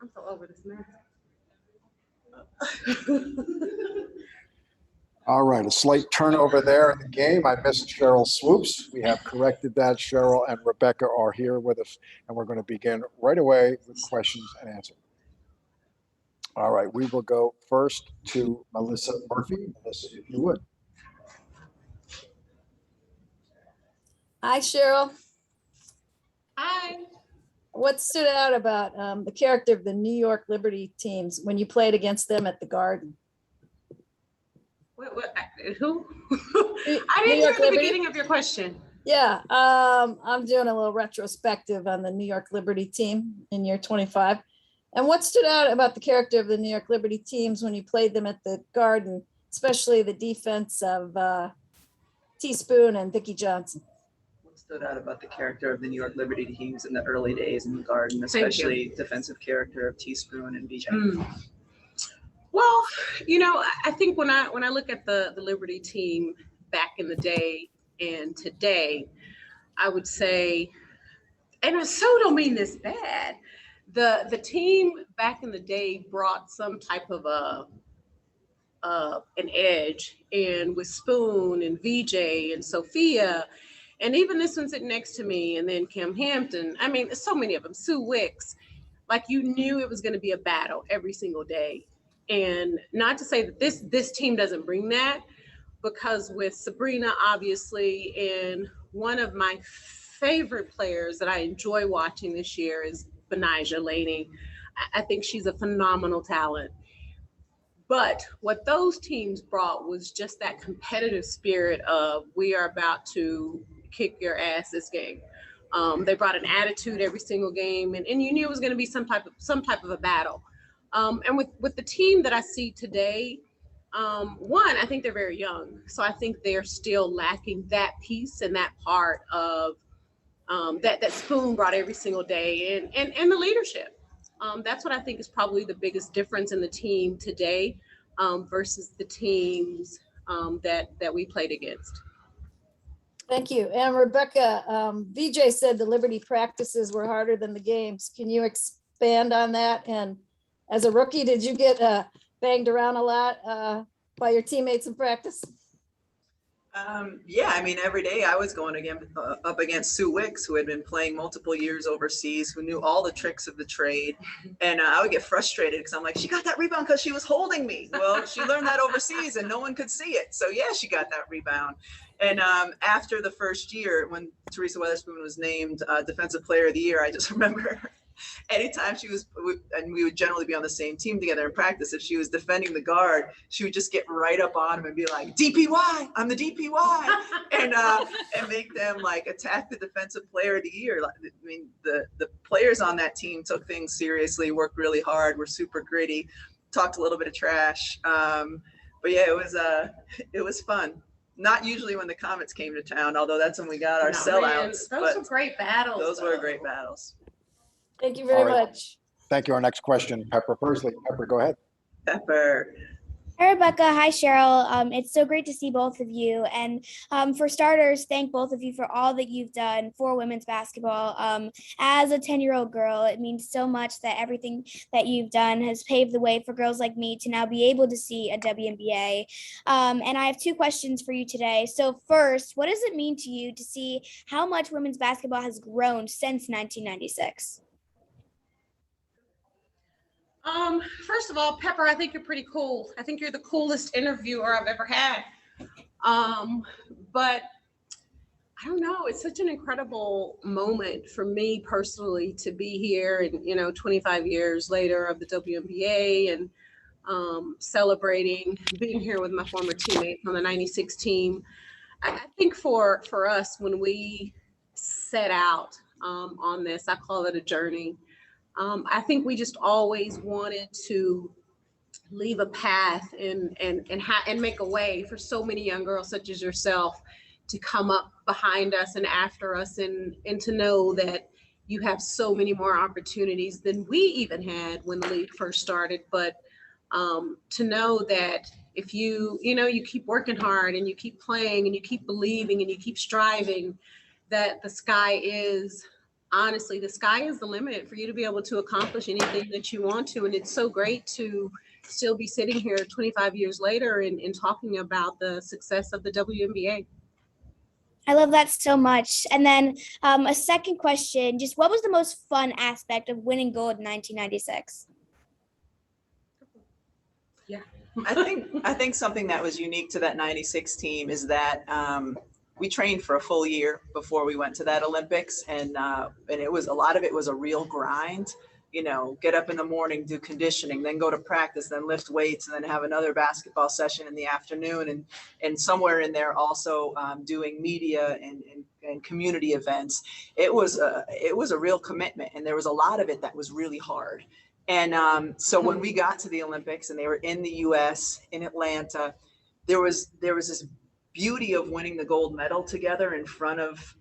I'm so over this mess. All right, a slight turnover there in the game. I missed Sheryl Swoopes. We have corrected that. Sheryl and Rebecca are here with us, and we're going to begin right away with questions and answers. All right, we will go first to Melissa Murphy. Melissa, if you would. Hi, Sheryl. Hi. What stood out about the character of the New York Liberty teams when you played against them at the Garden? Who? New I didn't hear York the Liberty? beginning of your question. Yeah, I'm doing a little retrospective on the New York Liberty team in year 25. And what stood out about the character of the New York Liberty teams when you played them at the Garden, especially the defense of Teaspoon and Vicki Johnson? What stood out about the character of the New York Liberty teams in the early days in the Garden, especially defensive character of Teaspoon and BJ? Well, I think when I look at the Liberty team back in the day and today, I would say, and I so don't mean this bad, the team back in the day brought some type of an edge, and with Spoon and VJ and Sophia, and even this one sitting next to me, and then Kim Hampton. I mean, so many of them, Sue Wicks, like you knew it was going to be a battle every single day. And not to say that this team doesn't bring that, because with Sabrina, obviously, and one of my favorite players that I enjoy watching this year is Benijah Laney. I think she's a phenomenal talent. But what those teams brought was just that competitive spirit of, we are about to kick your ass this game. They brought an attitude every single game, and you knew it was going to be some type of a battle. And with the team that I see today, one, I think they're very young. So I think they're still lacking that piece and that part of that Spoon brought every single day, and the leadership. That's what I think is probably the biggest difference in the team today versus the teams that we played against. Thank you. And Rebecca, VJ said the Liberty practices were harder than the games. Can you expand on that? And as a rookie, did you get banged around a lot by your teammates in practice? Yeah, I mean, every day I was going up against Sue Wicks, who had been playing multiple years overseas, who knew all the tricks of the trade. And I would get frustrated because I'm like, she got that rebound because she was holding me. Well, she learned that overseas and no one could see it. So yeah, she got that rebound. And after the first year, when Teresa Weatherspoon was named Defensive Player of the Year, I just remember anytime she was, and we would generally be on the same team together in practice, if she was defending the guard, she would just get right up on him and be like, DPY, I'm the DPY, and make them like attack the Defensive Player of the Year. I mean, the players on that team took things seriously, worked really hard, were super gritty, talked a little bit of trash. But yeah, it was fun. Not usually when the Comets came to town, although that's when we got our sellouts. Man, those were great battles. Those were great battles. Thank you very much. Thank you. Our next question, Pepper Pursley. Pepper, go ahead. Pepper. Hi, Rebecca. Hi, Sheryl. It's so great to see both of you. And for starters, thank both of you for all that you've done for women's basketball. As a 10-year-old girl, it means so much that everything that you've done has paved the way for girls like me to now be able to see a WNBA. And I have two questions for you today. So first, what does it mean to you to see how much women's basketball has grown since 1996? First of all, Pepper, I think you're pretty cool. I think you're the coolest interviewer I've ever had. But I don't know, it's such an incredible moment for me personally to be here and, 25 years later of the WNBA and celebrating being here with my former teammates on the 96 team. I think for us, when we set out on this, I call it a journey. I think we just always wanted to leave a path and make a way for so many young girls such as yourself to come up behind us and after us and to know that you have so many more opportunities than we even had when the league first started. But to know that if you keep working hard and you keep playing and you keep believing and you keep striving, that the sky is honestly, the sky is the limit for you to be able to accomplish anything that you want to. And it's so great to still be sitting here 25 years later and talking about the success of the WNBA. I love that so much. And then a second question, just what was the most fun aspect of winning gold in 1996? Yeah. I think something that was unique to that 96 team is that we trained for a full year before we went to that Olympics. And it was, a lot of it was a real grind. You know, get up in the morning, do conditioning, then go to practice, then lift weights, and then have another basketball session in the afternoon. And somewhere in there also doing media and community events. It was a real commitment, and there was a lot of it that was really hard. And so when we got to the Olympics and they were in the US, in Atlanta, there was this beauty of winning the gold medal together in front of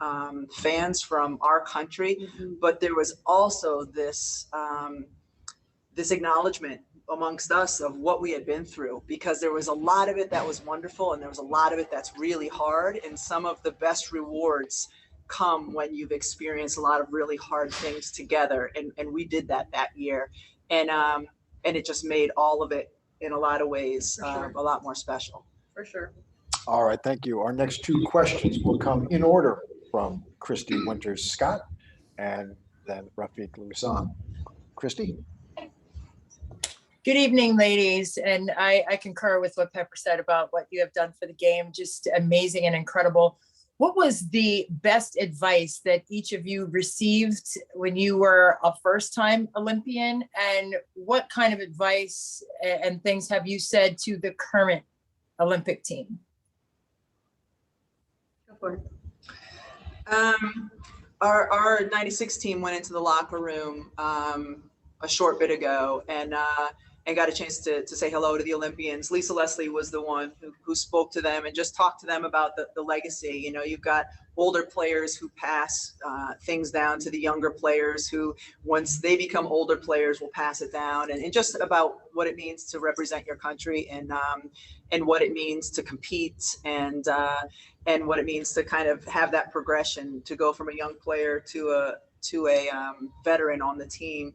fans from our country. Mm-hmm. But there was also this acknowledgement amongst us of what we had been through, because there was a lot of it that was wonderful and there was a lot of it that's really hard. And some of the best rewards come when you've experienced a lot of really hard things together. And we did that year. And it just made all of it in a lot of ways a lot more special. For sure. All right, thank you. Our next two questions will come in order from Christy Winters Scott and then Rafiq Lousan. Christy? Good evening, ladies. And I concur with what Pepper said about what you have done for the game. Just amazing and incredible. What was the best advice that each of you received when you were a first-time Olympian? And what kind of advice and things have you said to the current Olympic team? Our 96 team went into the locker room a short bit ago and got a chance to say hello to the Olympians. Lisa Leslie was the one who spoke to them and just talked to them about the legacy. You know, you've got older players who pass things down to the younger players who, once they become older players, will pass it down, and just about what it means to represent your country and what it means to compete and what it means to kind of have that progression to go from a young player to a veteran on the team.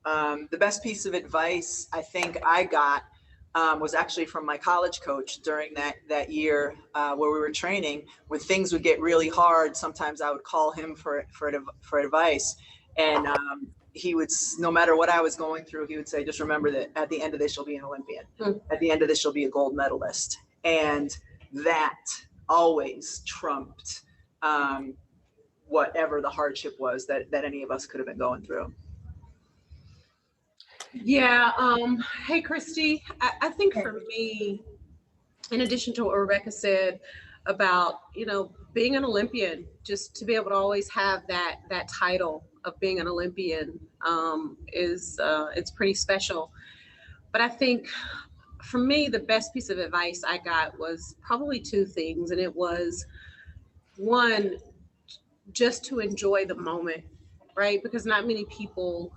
The best piece of advice I think I got was actually from my college coach during that year where we were training. When things would get really hard, sometimes I would call him for advice, and he would, no matter what I was going through, he would say, just remember that at the end of this, you'll be an Olympian. At the end of this, you'll be a gold medalist. And that always trumped whatever the hardship was that any of us could have been going through. Yeah. Hey, Christy, I think for me, in addition to what Rebecca said about, you know, being an Olympian, just to be able to always have that title of being an Olympian it's pretty special. But I think for me, the best piece of advice I got was probably two things. And it was, one, just to enjoy the moment, right? Because not many people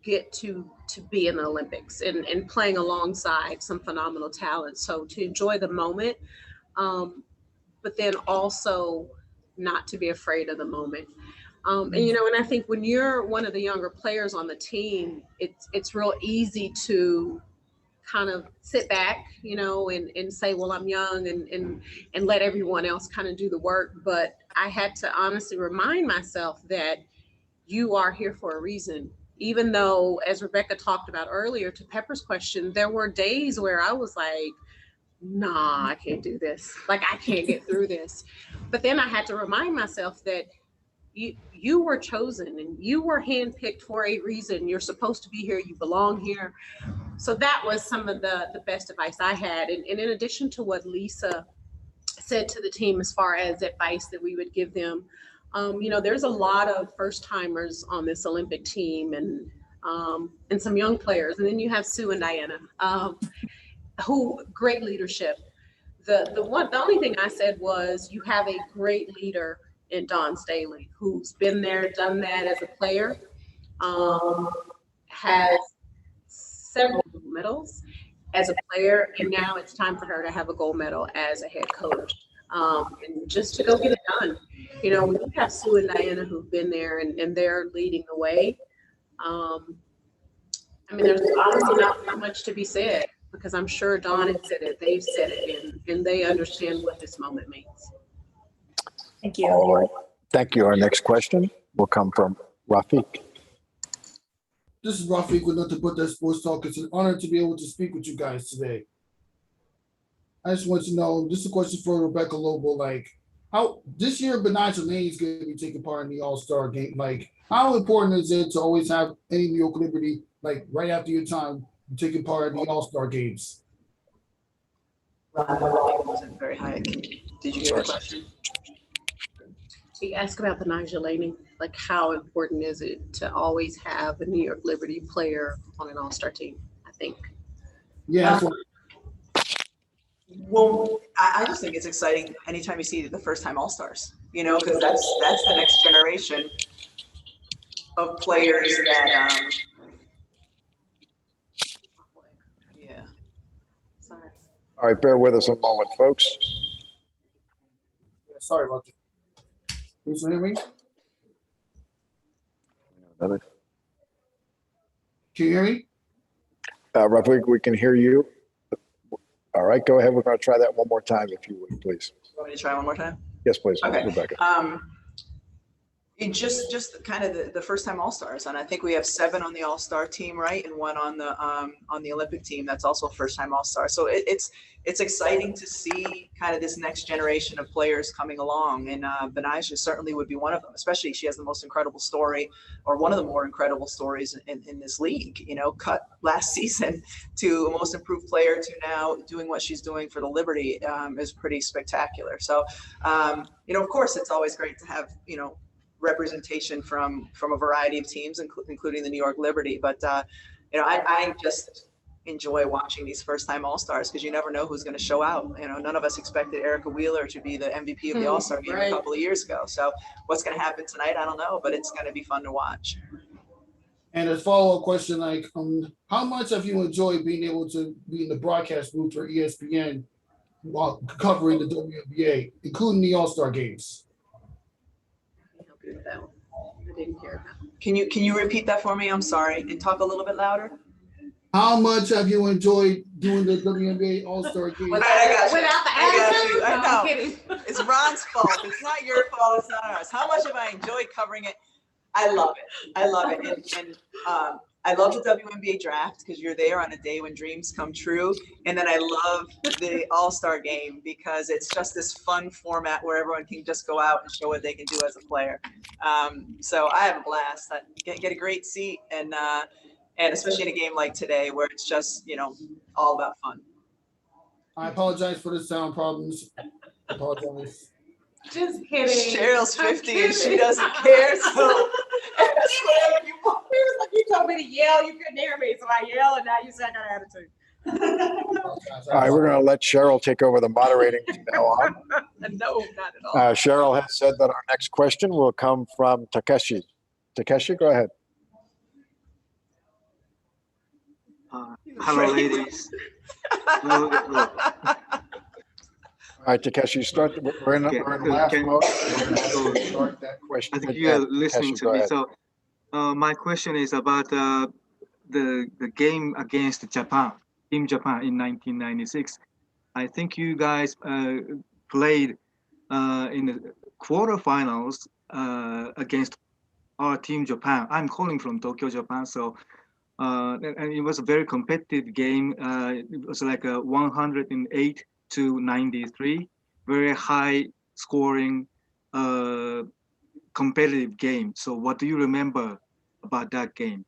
get to be in the Olympics and playing alongside some phenomenal talent. So to enjoy the moment, but then also not to be afraid of the moment. And, you know, and I think when you're one of the younger players on the team, it's real easy to kind of sit back, you know, and say, well, I'm young and let everyone else kind of do the work. But I had to honestly remind myself that you are here for a reason. Even though, as Rebecca talked about earlier to Pepper's question, there were days where I was like, nah, I can't do this. Like, I can't get through this. But then I had to remind myself that you were chosen and you were handpicked for a reason. You're supposed to be here. You belong here. So that was some of the best advice I had. And in addition to what Lisa said to the team as far as advice that we would give them, you know, there's a lot of first timers on this Olympic team and some young players. And then you have Sue and Diana, who great leadership. The only thing I said was you have a great leader in Dawn Staley, who's been there, done that as a player, has several gold medals as a player, and now it's time for her to have a gold medal as a head coach. and just to go get it done. You know, when you have Sue and Diana who've been there and they're leading the way, I mean, there's honestly not much to be said because I'm sure Dawn had said it, they've said it, and they understand what this moment means. Thank you. All right. Thank you. Our next question will come from Rafiq. This is Rafiq with Nothing But That Sports Talk. It's an honor to be able to speak with you guys today. I just want to know, this is a question for Rebecca Lobo, like, how this year Benigna Lane is going to be taking part in the All-Star game. Like, how important is it to always have any New York Liberty, like right after your time, taking part in the All-Star games? Wasn't very high. Did you get the question? He asked about the Nigel Laney, like how important is it to always have a New York Liberty player on an all-star team, I think. Yeah. Well, I just think it's exciting anytime you see the first-time All-Stars, you know, because that's the next generation of players that, yeah. Sorry. All right, bear with us a moment, folks. Sorry about that. Can you hear me? Can you hear me? Rafiq, we can hear you. All right, go ahead. We're going to try that one more time, if you would, please. Want me to try one more time? Yes, please, Okay. Rebecca. It just kind of the first time All-Stars, and I think we have 7 on the All-Star team, right, and 1 on the Olympic team. That's also a first time All-Star. So it's exciting to see kind of this next generation of players coming along, and Benigna certainly would be one of them. Especially she has the most incredible story, or one of the more incredible stories in this league. You know, cut last season to a most improved player to now doing what she's doing for the Liberty is pretty spectacular. So you know, of course, it's always great to have, you know, representation from a variety of teams, including the New York Liberty. But you know, I just enjoy watching these first-time All-Stars because you never know who's going to show out. You know, none of us expected Erica Wheeler to be the MVP of the All-Star game a couple of years ago. So what's going to happen tonight, I don't know, but it's going to be fun to watch. And a follow-up question, like, how much have you enjoyed being able to be in the broadcast booth for ESPN while covering the WNBA, including the All-Star games? I didn't hear that. Can you repeat that for me? I'm sorry, and talk a little bit louder. How much have you enjoyed doing the WNBA All-Star game? I got you. Without the I got you. attitude? I No, know. I'm kidding. It's Ron's fault. It's not your fault. It's not ours. How much have I enjoyed covering it? I love it. I love it. And I love the WNBA draft because you're there on a day when dreams come true. And then I love the All-Star game because it's just this fun format where everyone can just go out and show what they can do as a player. So I have a blast. I get a great seat, and especially in a game like today where it's just, you know, all about fun. I apologize for the sound problems. I apologize. Just kidding. Cheryl's I'm 50 and she kidding. doesn't care. So You told me to yell, you couldn't hear me, so I yell, and now you say I got attitude. All right, we're going to let Sheryl take over the moderating from now on. No, not at all. Sheryl has said that our next question will come from Takeshi. Takeshi, go ahead. Hello, ladies. Hello. All right, Takeshi, start. We're in laugh mode. We're going to start that question. I think you are listening Takeshi, to go me. ahead. So, my question is about the game against Japan, Team Japan in 1996. I think you guys played in the quarterfinals against our Team Japan. I'm calling from Tokyo, Japan. So, and it was a very competitive game. It was like a 108 to 93, very high scoring, competitive game. So what do you remember about that game?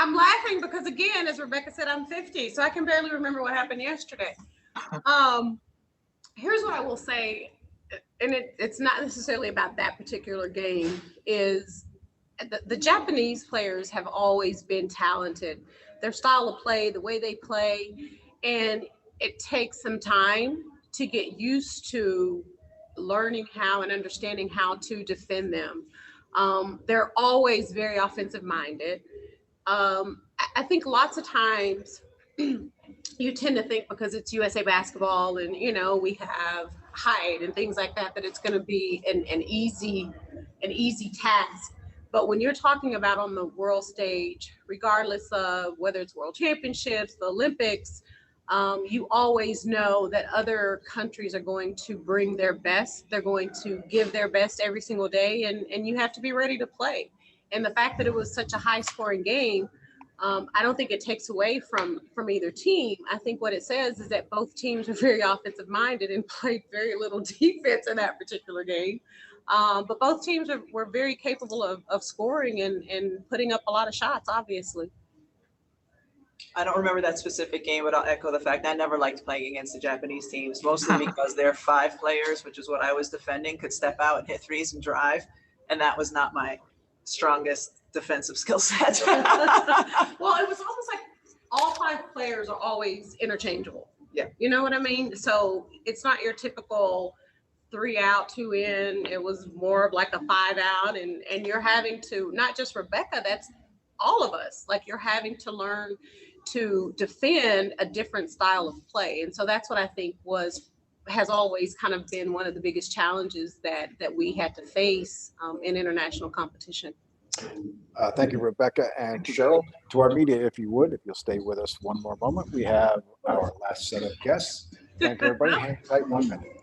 I'm laughing because, again, as Rebecca said, I'm 50, so I can barely remember what happened yesterday. Here's what I will say, and it's not necessarily about that particular game, is the Japanese players have always been talented. Their style of play, the way they play, and it takes some time to get used to learning how and understanding how to defend them. They're always very offensive minded. I think lots of times you tend to think because it's USA basketball and, you know, we have height and things like that, that it's going to be an easy task. But when you're talking about on the world stage, regardless of whether it's world championships, the Olympics, you always know that other countries are going to bring their best. They're going to give their best every single day, and you have to be ready to play. And the fact that it was such a high scoring game, I don't think it takes away from either team. I think what it says is that both teams are very offensive minded and played very little defense in that particular game. But both teams were very capable of scoring and putting up a lot of shots, obviously. I don't remember that specific game, but I'll echo the fact I never liked playing against the Japanese teams, mostly because their 5 players, which is what I was defending, could step out and hit threes and drive. And that was not my strongest defensive skill set. Well, it was almost like all 5 players are always interchangeable. Yeah. You know what I mean? So it's not your typical 3 out, 2 in. It was more of like a 5 out, and you're having to, not just Rebecca, that's all of us. Like, you're having to learn to defend a different style of play. And so that's what I think has always kind of been one of the biggest challenges that we had to face in international competition. Thank you, Rebecca and Sheryl. To our media, if you'll stay with us one more moment. We have our last set of guests. Thank you, everybody. Hang tight 1 minute.